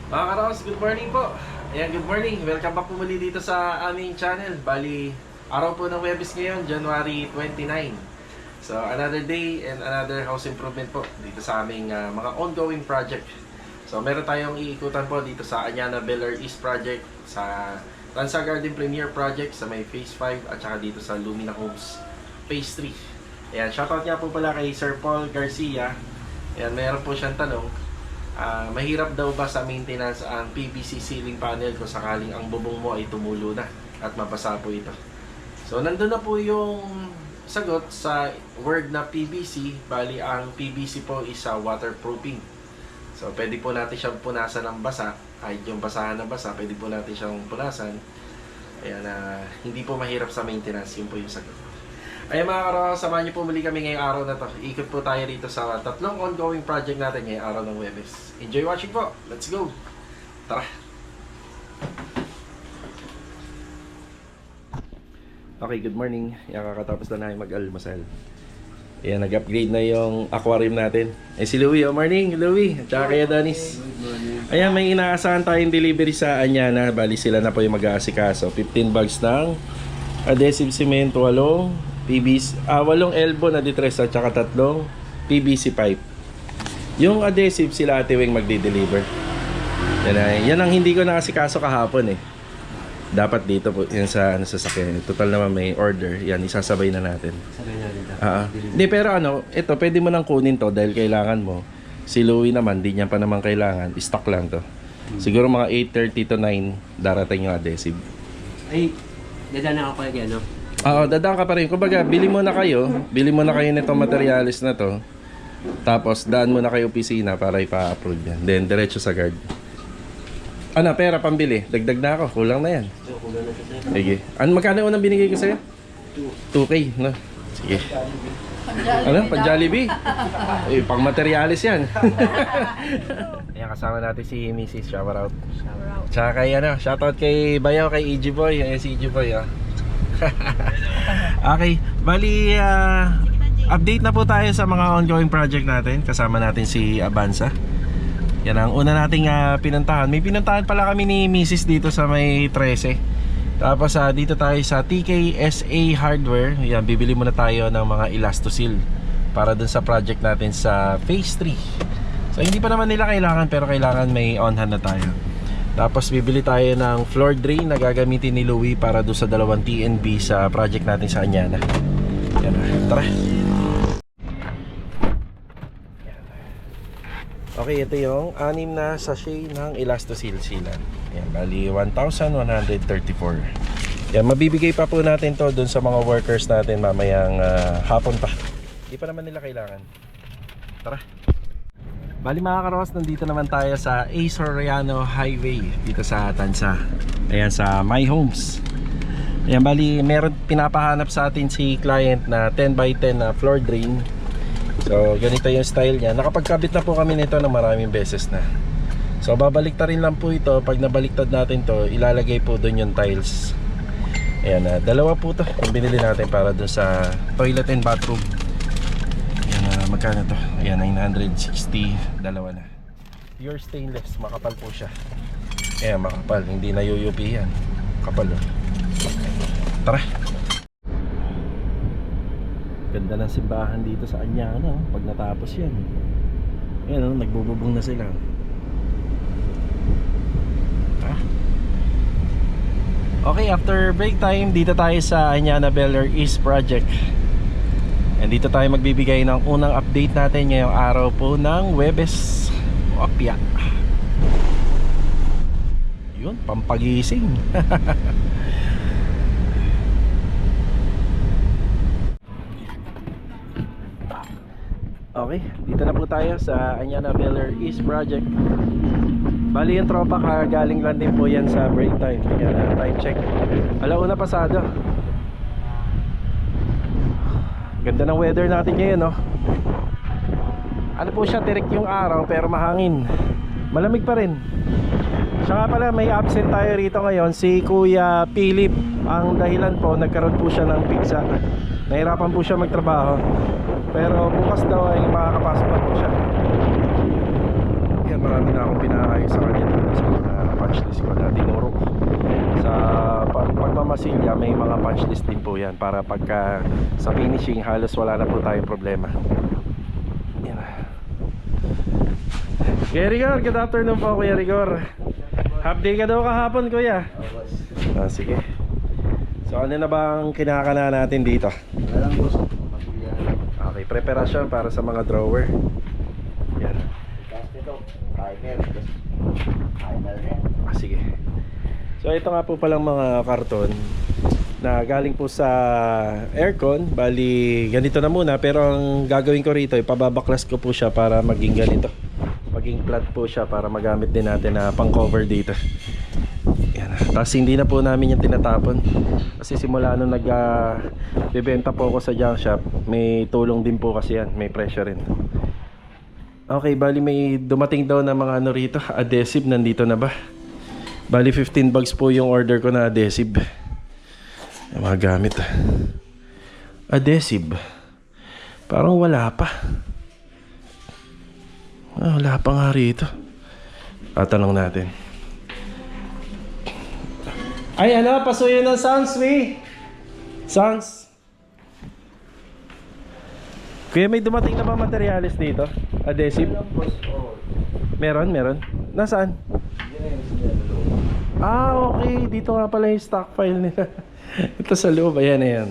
Mga Karaos, good morning po. Ayan, good morning. Welcome back po muli dito sa aming channel. Bali, araw po ng Webis ngayon, January 29. So, another day and another house improvement po dito sa aming mga ongoing project. So, meron tayong iikutan po dito sa Anyana Bel-Air East Project, sa Lansa Garden Premier Project, sa may Phase 5, at saka dito sa Lumina Homes Phase 3. Ayan, shoutout nga po pala kay Sir Paul Garcia. Ayan, meron po siyang tanong. Mahirap daw ba sa maintenance ang PVC ceiling panel kung sakaling ang bubong mo ay tumulo na at mabasa po ito? So, nandun na po yung sagot sa word na PVC. Bali, ang PVC po is waterproofing. So, pwede po natin siyang punasan ng basa. Kahit yung basahan ng basa, pwede po natin siyang punasan. Ayan, hindi po mahirap sa maintenance. Yun po yung sagot. Ayan mga karo, samahan niyo po muli kami ngayong araw na to. Ikot po tayo rito sa tatlong ongoing project natin ngayong araw ng Webes. Enjoy watching po! Let's go! Tara! Okay, good morning. Ayan, kakatapos na namin mag-almusal. Ayan, nag-upgrade na yung aquarium natin. Eh si Louie, morning Louie! At saka kaya Danis. Ayan, may inaasahan tayong delivery sa Anyana. Bali sila na po yung mag-aasikaso. 15 bags ng adhesive cement, 8 elbow na distress at saka 3 PVC pipe. Yung adhesive sila Ate Weng magdi-deliver. Yan ang hindi ko nakasikaso kahapon eh. Dapat dito po yan sa sasakyan. Total naman may order. Yan isasabay na natin. Sabay na rin. Hindi pero ito pwede mo nang kunin to dahil kailangan mo. Si Louie naman, di niya pa naman kailangan. Stock lang to. Siguro mga 8:30 to 9 darating yung adhesive. Ay, dadaan ako pala ano? Oo, dadaan ka pa rin. Kumbaga, bili mo na kayo nitong materialis na to. Tapos, daan mo na kayo opisina para ipa-approve yan. Then, diretso sa guard. Pera pambili. Dagdag na ako. Kulang na yan. So, kulang na siya. Sige. Magkano unang binigay ko sa'yo? 2K, no? Sige. Pan-Jollibee? Pang materialis yan. Ayan, kasama natin si Mrs. Shower out. Tsaka kay shoutout kay Bayaw, kay EG Boy. Ayan si EG Boy, Okay, bali update na po tayo sa mga ongoing project natin. Kasama natin si Avanza. Yan ang una nating pinuntahan. May pinuntahan pala kami ni Mrs. dito sa may 13. Tapos dito tayo sa TKSA Hardware. Yan, bibili muna tayo ng mga Elastosil para dun sa project natin sa Phase 3. So hindi pa naman nila kailangan, pero kailangan may on hand na tayo. Tapos bibili tayo ng floor drain na gagamitin ni Louie para doon sa 2 TNB sa project natin sa Anyana. Yan na, tara. Okay, ito yung 6 na sachet ng Elastosil Sealant. Yan, bali 1,134. Yan, mabibigay pa po natin to doon sa mga workers natin mamayang hapon pa. Hindi pa naman nila kailangan. Tara. Bali mga karos, nandito naman tayo sa A. Soriano Highway dito sa Tansa. Ayan, sa My Homes. Ayan, bali meron pinapahanap sa atin si client na 10x10 na floor drain. So ganito yung style niya. Nakapagkabit na po kami nito ng maraming beses na. So babaliktarin lang po ito. Pag nabaliktad natin to, ilalagay po doon yung tiles. Ayan, dalawa po to yung binili natin para doon sa toilet and bathroom. Magkano to? Ayan, 960. Dalawa na. Pure stainless. Makapal po siya. Ayan, makapal. Hindi na yuyupi yan. Kapal o. Tara. Ganda ng simbahan dito sa Anyana. Pag natapos yan. Ayan, nagbububong na sila. Tara. Okay, after break time, dito tayo sa Anyana Bel-Air East Project. And dito tayo magbibigay ng unang update natin ngayong araw po ng Webes. Opya. Yun, pampagising. Okay, dito na po tayo sa Anyana Bel-Air East Project. Bali yung tropa galing lang din po yan sa break time. Kaya time check. Alauna pasado. Ganda ng weather natin ngayon, no? Ano po siya, tirik yung araw pero mahangin. Malamig pa rin. Siya nga pala, may absent tayo rito ngayon, si Kuya Philip. Ang dahilan po, nagkaroon po siya ng pizza. Nahirapan po siya magtrabaho. Pero bukas daw ay makakapasok na po siya. Yan, marami na akong pinaayos sa kanya dito sa may mga punch list din po yan para pagka sa finishing halos wala na po tayong problema. Yan. Kuya Rigor, good afternoon po Kuya Rigor. Half day ka daw kahapon Kuya. Sige. So ano na bang kinakana natin dito? Okay, preparasyon para sa mga drawer. Yan. Sige. So ito nga po palang mga karton na galing po sa aircon. Bali ganito na muna, pero ang gagawin ko rito ipababaklas ko po siya para maging ganito, maging flat po siya para magamit din natin na pang cover dito. Yan. Tapos hindi na po namin yung tinatapon kasi simula nung bebenta po ako sa junk shop, may tulong din po kasi yan, may pressure rin. Okay, bali may dumating daw na mga ano rito, adhesive. Nandito na ba? Bali 15 bags po yung order ko na adhesive. Yung mga gamit. Adhesive. Parang wala pa. Wala pa nga rito. Tatanong natin. Ay ano, pasuyo ng sounds, we. Sounds. Kuya, may dumating na ba materialis dito? Adhesive? Meron? Nasaan? Okay. Dito nga pala yung stock file nila. Ito sa loob. Ayan.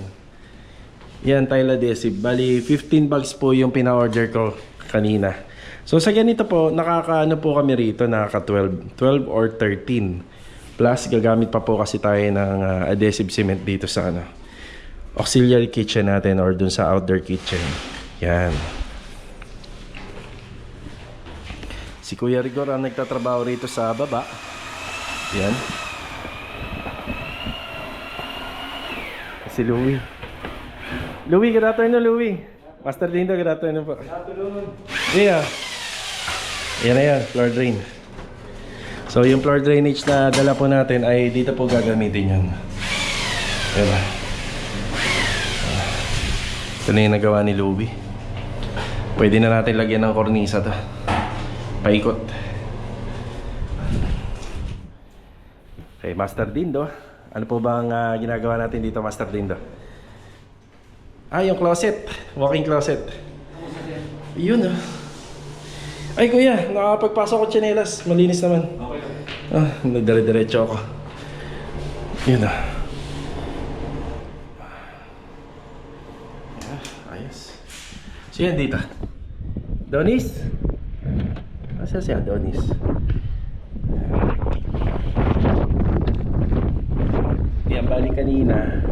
Yan, tile adhesive. Bali, 15 bags po yung pina-order ko kanina. So sa ganito po, nakakaano po kami rito, nakaka 12 or 13. Plus, gagamit pa po kasi tayo ng adhesive cement dito sa auxiliary kitchen natin or dun sa outdoor kitchen. Yan. Si Kuya Rigor ang nagtatrabaho rito sa baba. Yan. Si Louie. Louie, good afternoon, Louie. Master Dindo, good afternoon po. Good afternoon. Yeah. Yan na yan, floor drain. So yung floor drainage na dala po natin ay dito po gagamitin yan. Yan na. Ito na yung nagawa ni Louie. Pwede na natin lagyan ng kornisa to. Paikot. Okay, Master Dindo. Ano po bang ginagawa natin dito, Master Dindo? Yung closet. Walk-in closet. Yun Ay kuya, nakapagpasok ko tsinelas. Malinis naman. Okay. Nagdire-diretso ako. Yun ayos. So yan dito. Donis? Asa siya, Donis? Yan, bali kanina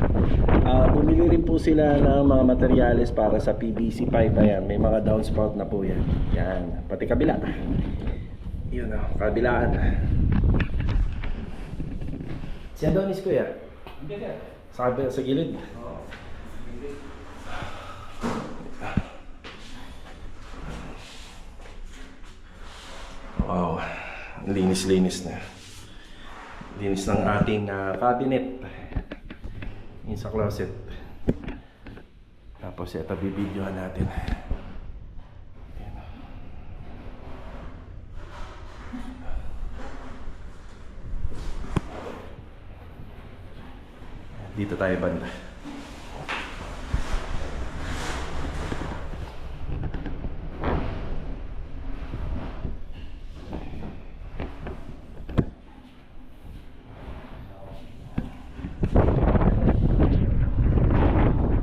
bumili rin po sila ng mga materyales para sa PVC pipe. Ayan, may mga downspout na po yan. Yan, pati kabila. Yun kabilaan. Si Adonis kuya? Sa gilid? Wow, linis na. Linis ng ating cabinet. Yung sa closet. Tapos ito bibidyohan natin. Dito tayo banda.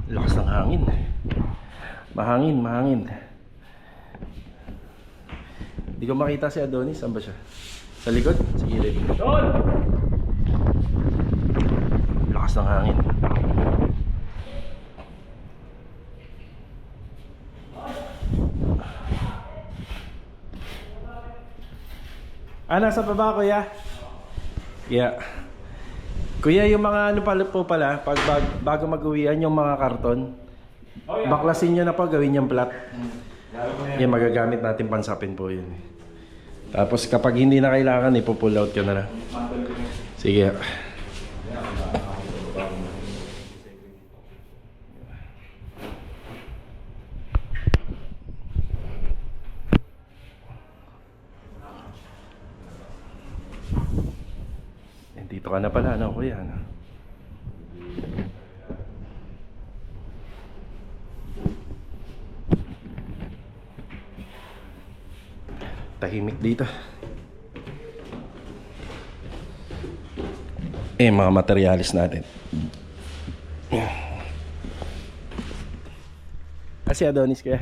Lakas ng hangin. Mahangin. Hindi ko makita si Adonis. Saan ba siya? Sa likod? Sa gilid. Doon! Lakas ng hangin. Nasa baba kuya? Yeah. Kuya, yung mga ano pala po pala, bago mag-uwian yung mga karton, baklasin nyo na po, gawin yung flat. Yan, magagamit natin pansapin po yun. Tapos kapag hindi na kailangan, ipo-pull out ka na lang. Sige. Dito ka na pala, ano kuya? Ano? tahimik dito. Mga materialis natin. Si Adonis kaya?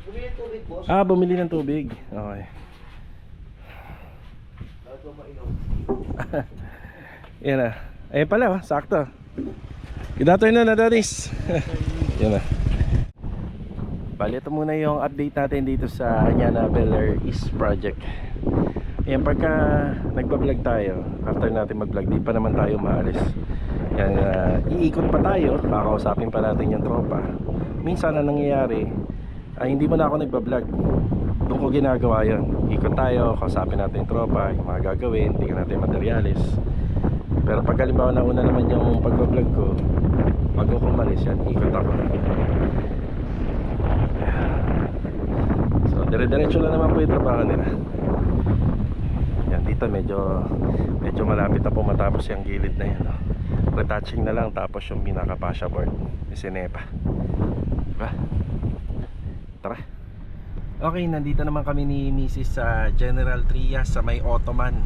Bumili ng tubig, boss. Bumili ng tubig. Okay. Bakit mo mainom? Yan na. Ayun pala, sakto. Good afternoon, Adonis. Yan na. Bali, ito muna yung update natin dito sa Anyana Bel Air East Project. Yan, pagka nagpa-vlog tayo, after natin mag-vlog, di pa naman tayo maalis. Yan, iikot pa tayo, kakausapin pa natin yung tropa. Minsan na nangyayari, hindi mo na ako nagpa-vlog. Doon ko ginagawa yun. Ikot tayo, kausapin natin yung tropa, yung mga gagawin, tingnan natin yung materialis. Pero pag halimbawa nauna naman yung pagpa-vlog ko, bago ko umalis yan, ikot ako. So, dire-diretso lang naman po yung trabaho nila. Yan, dito medyo malapit na po matapos yung gilid na yan, no? Retouching na lang, tapos yung pinaka-pasha board isinepa. Diba? Tara. Okay, nandito naman kami ni Mrs. sa General Trias sa may Ottoman.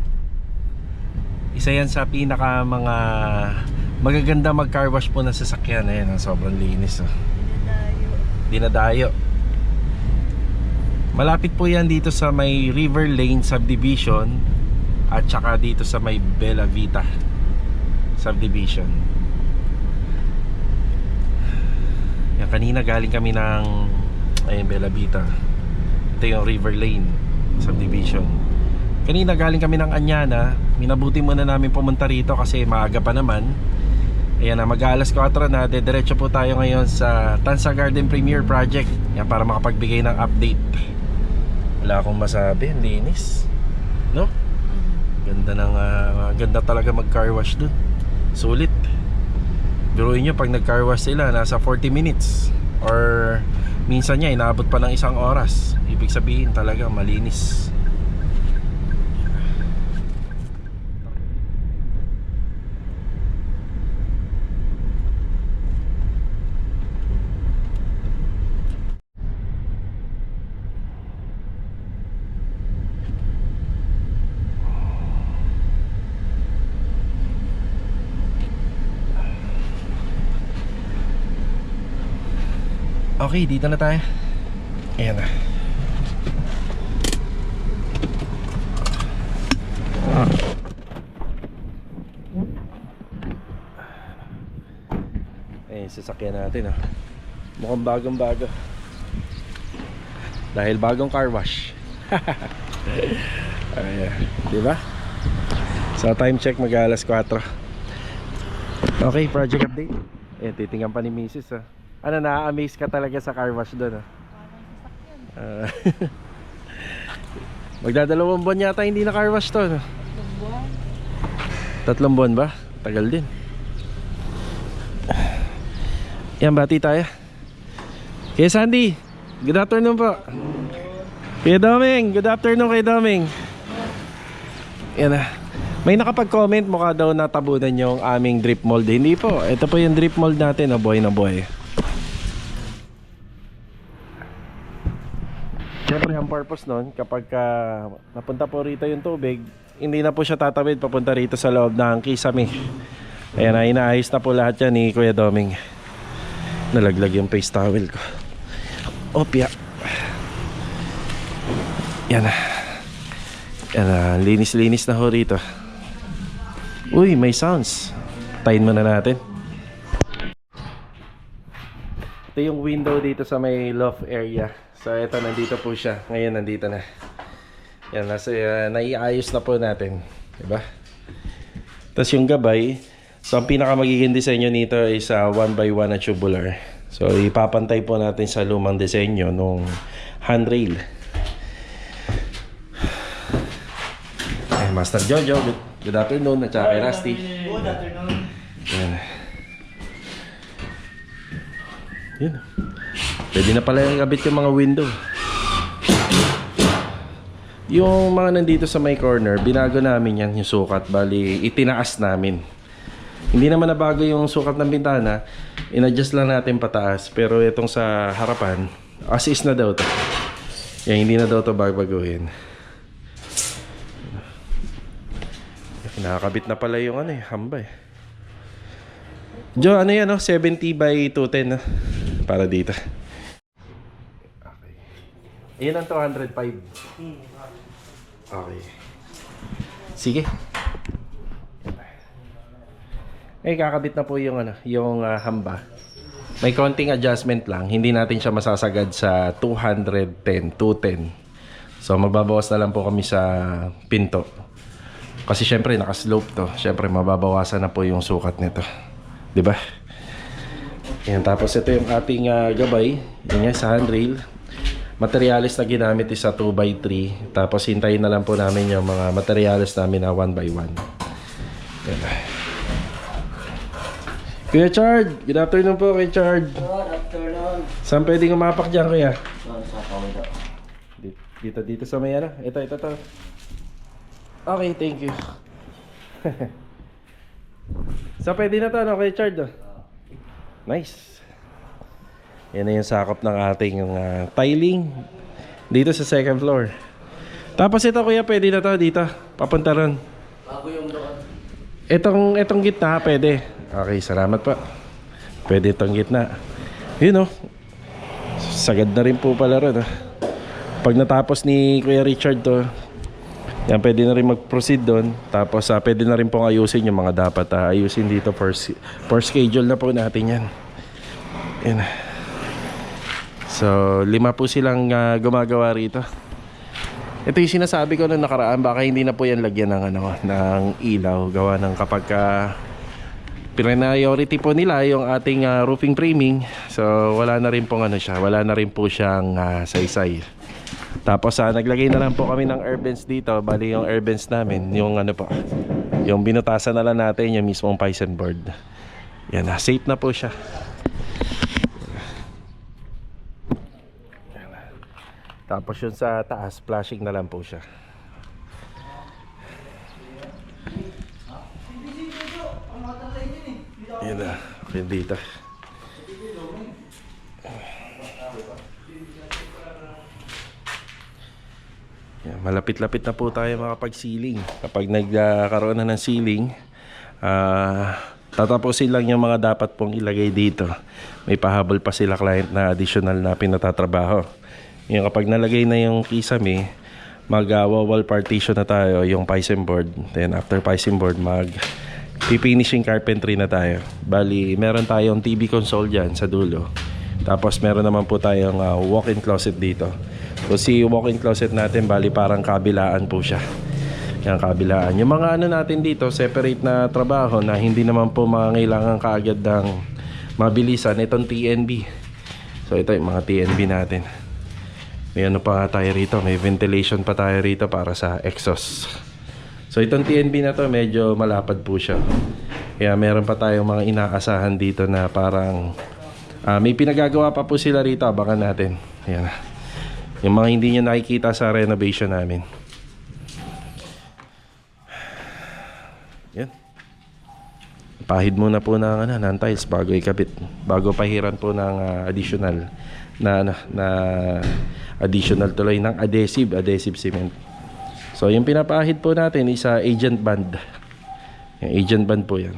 Isa yan sa pinaka mga magaganda mag-car wash po na sasakyan. Ayan, sobrang linis, oh. Dinadayo. Malapit po yan dito sa may River Lane Subdivision at saka dito sa may Bella Vita Subdivision. Yan, kanina galing kami ng Bella Vita. Ito yung River Lane Subdivision. Kanina galing kami ng Anyana. Minabuti muna namin pumunta rito kasi maaga pa naman. Ayan na, mag-aalas 4 na. Diretso po tayo ngayon sa Tansa Garden Premier Project. Yan, para makapagbigay ng update. Wala akong masabi, ang linis, no? Ganda ng ganda talaga mag-car wash dun. Sulit. Biruin nyo, pag nag-car wash sila, nasa 40 minutes. Or minsan niya, inaabot pa ng 1 oras. Ibig sabihin talaga, malinis. Okay, dito na tayo. Ayan na. Ayan, sasakyan natin, oh. Mukhang bagong bago. Dahil bagong car wash. Ayan, diba? So time check, mag-alas 4. Okay, project update. Ayan, titingnan pa ni Mrs. oh. Ano, na-amaze ka talaga sa car wash doon, oh. Magdadalawang buwan yata hindi na car wash to, no? 3 buwan ba? Tagal din. Yan, bati tayo. Kaya Sandy, good afternoon po. Kuya Doming, good afternoon kay Doming. Yan na. May nakapag-comment, mukha daw natabunan yung aming drip mold. Hindi po, ito po yung drip mold natin, oh, boy na boy. Siyempre ang purpose nun, kapag napunta po rito yung tubig, hindi na po siya tatawid papunta rito sa loob ng kisame. Ayan na, inaayos na po lahat yan ni Kuya Doming. Nalaglag yung face towel ko. Opya. Yan na. Yan na, linis-linis na ho rito. Uy, may sounds. Tayin muna natin. Ito yung window dito sa may loft area. So ito, nandito po siya. Ngayon nandito na. Yan, naiayos na po natin, diba? Tapos yung gabay, so ang pinaka magiging disenyo nito is 1x1 na tubular. So ipapantay po natin sa lumang disenyo nung handrail. Master Jojo, good afternoon. At saka kay Rusty. Good afternoon. Yan. Yun. Pwede na pala yung kabit yung mga window. Yung mga nandito sa may corner, binago namin yan yung sukat. Bali, itinaas namin. Hindi naman nabago yung sukat ng bintana. In-adjust lang natin pataas. Pero itong sa harapan, as is na daw to. Yan, hindi na daw to babaguhin. Nakakabit na pala yung ano hamba Jo, ano yan 70 by 210 para dito. Okay. Iyan ang 205. Okay. Sige. Kakabit na po yung yung hamba. May konting adjustment lang. Hindi natin siya masasagad sa 210, 210. So magbabawas na lang po kami sa pinto. Kasi syempre naka-slope to. Syempre mababawasan na po yung sukat nito. 'Di ba? Yan, tapos ito yung ating gabay. Yan yan sa handrail. Materials na ginamit is sa 2x3. Tapos hintayin na lang po namin yung mga materials namin na 1x1. Yan. Kuya Chard, good afternoon po Kuya Chard. Good afternoon. Saan pwedeng umapak dyan Kuya? Sa Pawida. Dito sa may Ito. Okay, thank you. So pwede na to Kuya Chard Nice. Yan na yung sakop ng ating tiling dito sa second floor. Tapos ito Kuya, pwede na to dito. Papunta ron. Bago yung doon. Itong gitna pwede. Okay, salamat pa. Pwede itong gitna. Yun sagad na rin po pala ron Pag natapos ni Kuya Richard to, yan, pwede na rin mag-proceed doon. Tapos pwede na rin pong ayusin yung mga dapat ayusin dito for schedule na po natin yan. Yan. So 5 po silang gumagawa rito. Ito yung sinasabi ko nung nakaraan, baka hindi na po yan lagyan ng, ng ilaw. Gawa ng kapag priority po nila yung ating roofing framing. So wala na rin pong wala na rin po siyang saysay. Tapos naglagay na lang po kami ng air vents dito. Bali yung air vents namin, yung yung binutasan na lang natin yung mismong Python board. Yan safe na po siya. Tapos yun sa taas, flashing na lang po siya. Yan okay dito. Yan, malapit-lapit na po tayo makapag-sealing. Kapag nagkaroon na ng sealing, tatapusin lang yung mga dapat pong ilagay dito. May pahabol pa sila client na additional na pinatatrabaho. Yung kapag nalagay na yung kisame, mag-wall partition na tayo, yung Python board. Then after Python board, finishing carpentry na tayo. Bali, meron tayong TV console dyan sa dulo. Tapos meron naman po tayong walk-in closet dito. So si walk-in closet natin, bali parang kabilaan po siya. Yan, kabilaan. Yung mga natin dito, separate na trabaho na hindi naman po mangailangan kaagad ng mabilisan. Itong TNB. So ito yung mga TNB natin. May pa tayo rito, may ventilation pa tayo rito para sa exhaust. So itong TNB na to, medyo malapad po siya. Kaya meron pa tayong mga inaasahan dito na parang may pinagagawa pa po sila rito, abangan natin. Ayan. Yung mga hindi nyo nakikita sa renovation namin. Yan. Pahid muna po ng tiles bago ikabit. Bago pahiran po ng additional na additional tuloy ng adhesive cement. So yung pinapahid po natin is agent band. Yung agent band po yan.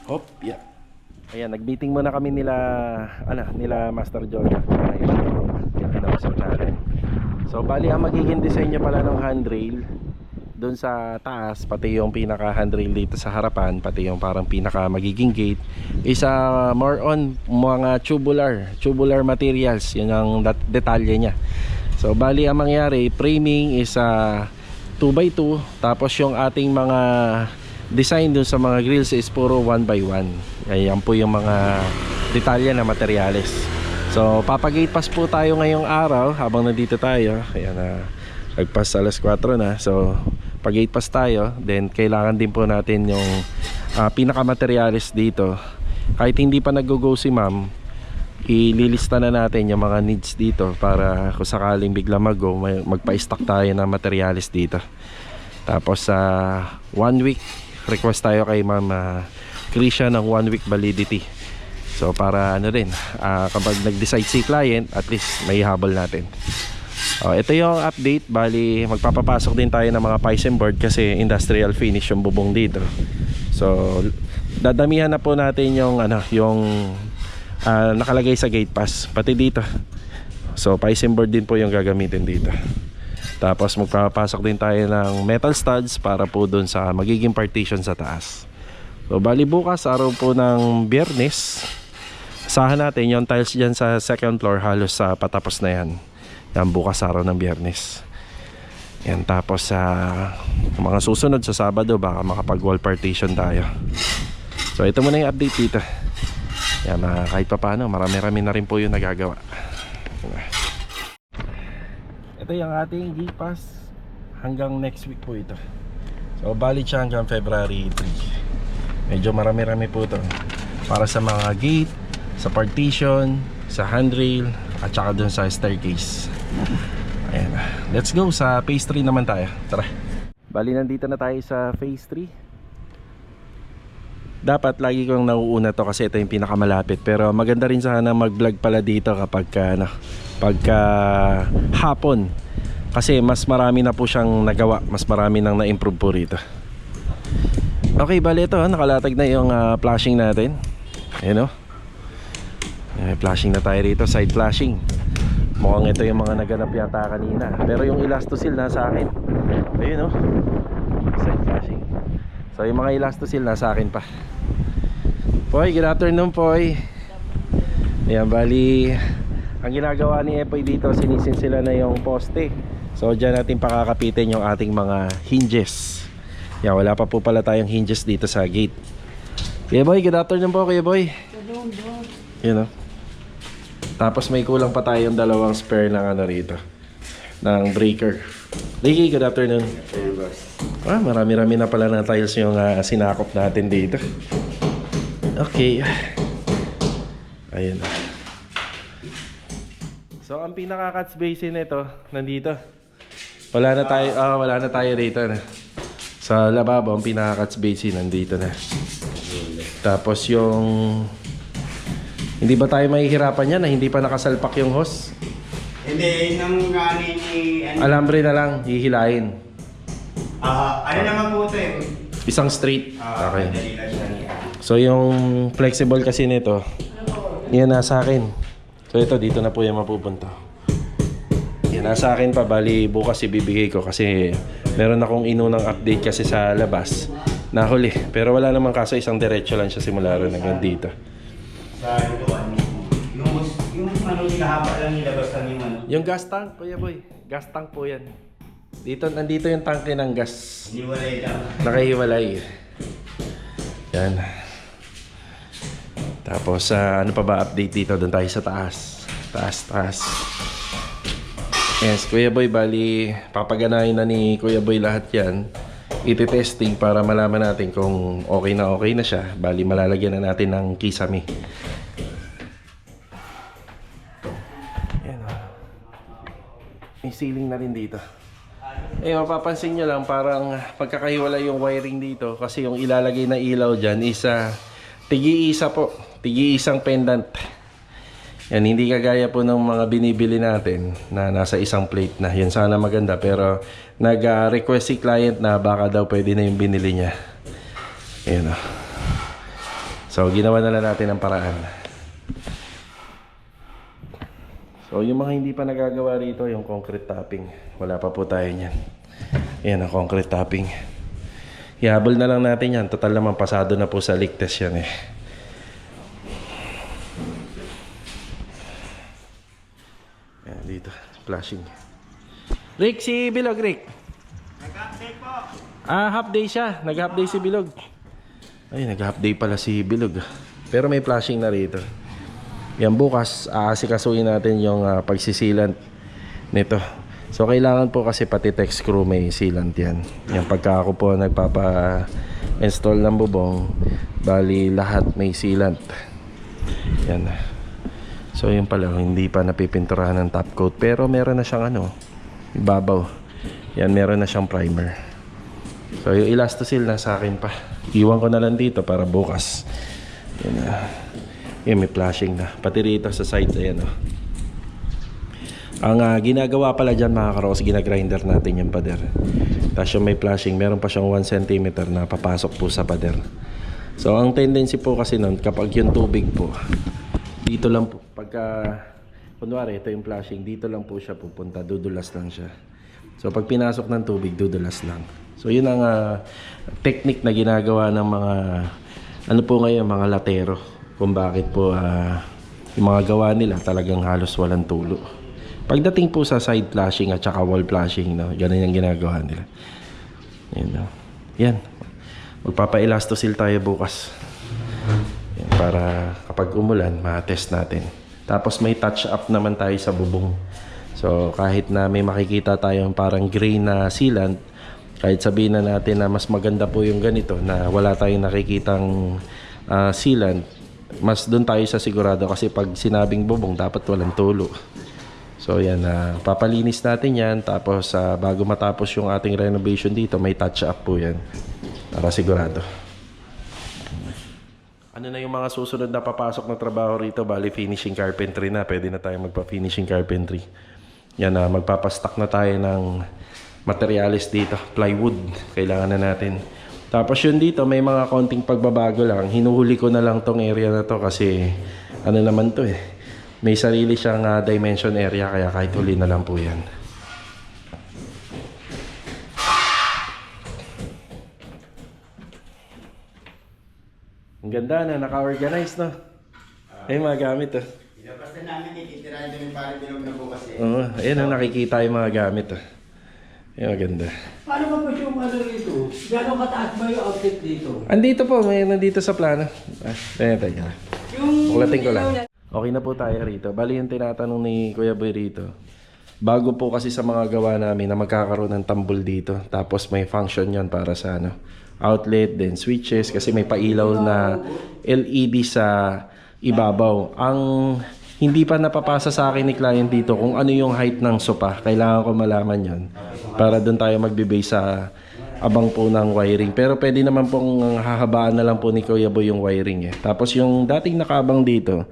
Hop, yeah. Ayan, nag-meeting muna kami nila Master John. Kinausap natin. So bali ang magiging design niya pala ng handrail doon sa taas, pati yung pinaka handrail dito sa harapan, pati yung parang pinaka magiging gate is more on mga tubular materials. Yun ang detalye niya. So bali ang mangyari, framing is 2x2, tapos yung ating mga design dun sa mga grills is puro 1x1. Ayan po yung mga detalye na materyales. So papagate pass po tayo ngayong araw habang nandito tayo. Ayan nagpas alas 4 na. So pag-gate pass tayo, then kailangan din po natin yung pinakamaterials dito. Kahit hindi pa nag-go si ma'am, ililista na natin yung mga needs dito para kung sakaling bigla mag-go, magpa-stock tayo ng materials dito. Tapos 1 week request tayo kay ma'am Krisha ng 1 week validity. So para rin kapag nag-decide si client, at least may habol natin. Ito yung update. Bali, magpapapasok din tayo ng mga Pisum board kasi industrial finish yung bubong dito. So, dadamihan na po natin yung nakalagay sa gate pass pati dito. So, Pisum board din po yung gagamitin dito. Tapos magpapasok din tayo ng metal studs para po dun sa magiging partition sa taas. So, bali bukas, araw po ng Biyernes, asahan natin yung tiles dyan sa second floor halos sa patapos na yan. Yan, bukas araw ng Biyernes. Yan, tapos sa mga susunod sa Sabado baka makapag wall partition tayo. So ito muna yung update dito. Yan, kahit pa paano marami-rami na rin po yung nagagawa. Ito yung ating gate pass hanggang next week po ito. So valid siya hanggang February 3. Medyo marami-rami po ito para sa mga gate, sa partition, sa handrail at saka dun sa staircase. Ayan, let's go sa phase 3 naman tayo. Tara. Bali, nandito na tayo sa phase 3. Dapat lagi kong nauuna to kasi ito yung pinakamalapit. Pero maganda rin sana mag-vlog pala dito kapag pagka hapon. Kasi mas marami na po siyang nagawa. Mas marami nang na-improve po rito. Okay, bali ito, nakalatag na yung flashing natin. Ayan o. Flashing na tayo rito, side flashing. Mukhang ito yung mga naganap yata kanina. Pero yung elastosil nasa akin. Ayun o, side flashing. So yung mga elastosil nasa akin pa. Poy, good afternoon Poy. Ayan, bali ang ginagawa ni Epoy dito, sinisin sila na yung poste. So dyan natin pakakapitin yung ating mga hinges. Yan, wala pa po pala tayong hinges dito sa gate. Kuya Boy, good afternoon po Kuya Boy. Yun o. Tapos may kulang pa tayong dalawang spare ng rito, ng breaker. Ricky, good afternoon. Marami-rami na pala na tiles yung sinakop natin dito. Okay. Ayun. So ang pinaka-catch basin nito nandito. Wala na tayo rito na. Sa lababo ang pinaka-catch basin nandito na. Tapos yung hindi ba tayo mahihirapan yan na hindi pa nakasalpak yung hose? Hindi, nang gani ni... Alambre na lang, hihilain. ano naman po ito eh? Isang straight. Okay. Madali lang siya niya. So yung flexible kasi nito, yan nasa akin. So ito, dito na po yan mapupunta. Yan nasa akin pa, bali bukas ibibigay ko kasi meron akong inunang update kasi sa labas. Nahuli, pero wala namang kaso, isang diretso lang siya simula ron hanggang dito. Sa lutuan mismo. Yung ano, hinahaba lang nilabas lang yung ano. Yung gas tank, Kuya Boy. Gas tank po yan. Nandito yung tangke ng gas. Iniwalay lang. Nakahiwalay. Yan. Tapos ano pa ba update dito? Doon tayo sa taas. Taas. Yes, Kuya Boy, bali papaganahin na ni Kuya Boy lahat yan. Iti-testing para malaman natin kung okay na siya. Bali malalagyan na natin ng kisame. Yan. May ceiling na rin dito. Mapapansin nyo lang parang pagkakahiwalay yung wiring dito kasi yung ilalagay na ilaw dyan is tigi-isa po. Tigi-isang pendant. Yan, hindi kagaya po ng mga binibili natin na nasa isang plate na. Yan sana maganda pero nag-request si client na baka daw pwede na yung binili niya. Ayan o. So ginawa na lang natin ang paraan. So yung mga hindi pa nagagawa rito, yung concrete topping. Wala pa po tayo niyan. Ayan ang concrete topping. Ihabol na lang natin yan. Total naman pasado na po sa leak test yan eh. Dito, flashing. Rick, si Bilog, Rick. Nag-update po. Half day siya. Nag-half day si Bilog. Ay, nag-half day pala si Bilog. Pero may flashing na rito. Yan, bukas, aasikasuhin natin yung pagsisilant nito. So, kailangan po kasi pati tech screw may sealant yan. Yung pagka ako po nagpapa-install ng bubong, bali lahat may sealant. Yan. So yun pala, hindi pa napipinturahan ng top coat. Pero meron na siyang ibabaw. Yan, meron na siyang primer. So yung elastosil na sa akin pa. Iwan ko na lang dito para bukas. Yan na. Yan, may flashing na. Pati rito sa side, ayan o. Ang ginagawa pala dyan mga karos, ginagrinder natin yung pader. Tapos yung may flashing, meron pa siyang 1 cm na papasok po sa pader. So ang tendency po kasi nun, kapag yung tubig po, dito lang po, pagka, kunwari ito yung flashing, dito lang po siya pupunta, dudulas lang siya. So pag pinasok ng tubig, dudulas lang. So yun ang technique na ginagawa ng mga, ano po ngayon, mga latero. Kung bakit po yung mga gawa nila talagang halos walang tulo. Pagdating po sa side flashing at saka wall flashing, no, ganun yung ginagawa nila. Yan, no. Yan. Magpapa-elastosil tayo bukas. Yan, para kapag umulan, ma-test natin. Tapos may touch up naman tayo sa bubong. So kahit na may makikita tayong parang gray na sealant, kahit sabihin na natin na mas maganda po yung ganito, na wala tayong nakikitang sealant, mas doon tayo sa sigurado kasi pag sinabing bubong, dapat walang tulo. So yan, papalinis natin yan. Tapos bago matapos yung ating renovation dito, may touch up po yan. Para sigurado. Ano na yung mga susunod na papasok na trabaho rito? Bali finishing carpentry na. Pwede na tayo magpa-finishing carpentry. Yan, magpapastock na tayo ng materials dito. Plywood. Kailangan na natin. Tapos yun dito, may mga konting pagbabago lang. Hinuhuli ko na lang tong area na to kasi ano naman to eh. May sarili siyang dimension area kaya kahit huli na lang po yan. Ang ganda na, naka-organize no? Ay mga gamit oh. Basta namin ititirahan doon yung parang bilog na bukas eh. Oo, ayun ang nakikita yung mga gamit oh. Ay maganda. Paano ba po yung ano dito? Gano'ng kataas ba yung outlet dito? Andito po, may nandito sa plano. Teka. Bukulatin ko lang. Okay na po tayo rito. Bali yung tinatanong ni Kuya Boy rito. Bago po kasi sa mga gawa namin na magkakaroon ng tambol dito. Tapos may function yon para sa outlet, then switches. Kasi may pailaw na LED sa ibabaw. Ang hindi pa napapasa sa akin ni client dito kung ano yung height ng sopa. Kailangan ko malaman yon para doon tayo magbe-base sa abang po ng wiring. Pero pwede naman pong hahabaan na lang po ni Kuya Boy yung wiring eh. Tapos yung dating nakaabang dito,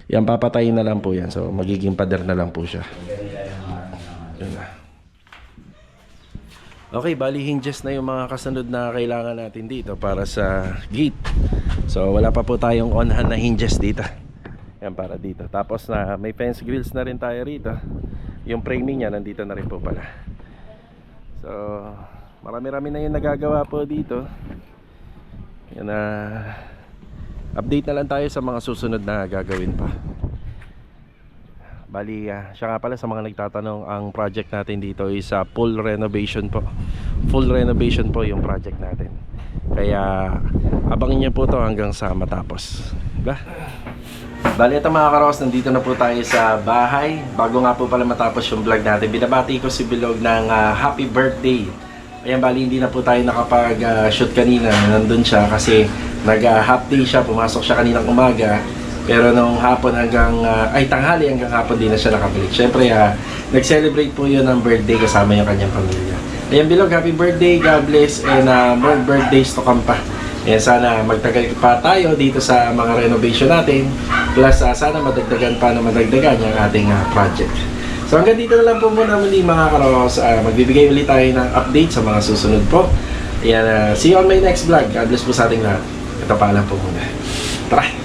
yan, papatayin na lang po yan. So, magiging pader na lang po siya. Okay, bali hinges na yung mga kasunod na kailangan natin dito para sa gate. So, wala pa po tayong on-hand na hinges dito. Yan, para dito. Tapos na may fence grills na rin tayo rito. Yung framing niya, nandito na rin po pala. So, marami-rami na yung nagagawa po dito. Yan na... update na lang tayo sa mga susunod na gagawin pa. Bali, siya nga pala sa mga nagtatanong, ang project natin dito is full renovation po. Full renovation po yung project natin. Kaya abangin niyo po to hanggang sa matapos. Diba? Bali, ito mga karos, nandito na po tayo sa bahay. Bago nga po pala matapos yung vlog natin, binabati ko si Bilog ng happy birthday. Ayan, bali hindi na po tayo nakapag-shoot kanina. Nandun siya kasi nag-half day siya. Pumasok siya kaninang umaga. Pero nung hapon hanggang, tanghali hanggang hapon din na siya nakabalik. Siyempre, nag-celebrate po yun ng birthday kasama yung kanyang pamilya. Ayan, Bilog, happy birthday. God bless. And more birthdays to come pa. Ayan, sana magtagal pa tayo dito sa mga renovation natin. Plus, sana madagdagan pa na madagdagan yung ating project. So hanggang dito na lang po muna muli mga karos. Magbibigay ulit tayo ng update sa mga susunod po. Ayan, see you on my next vlog. God bless po sa ating lahat. Ito paalam po muna. Tara!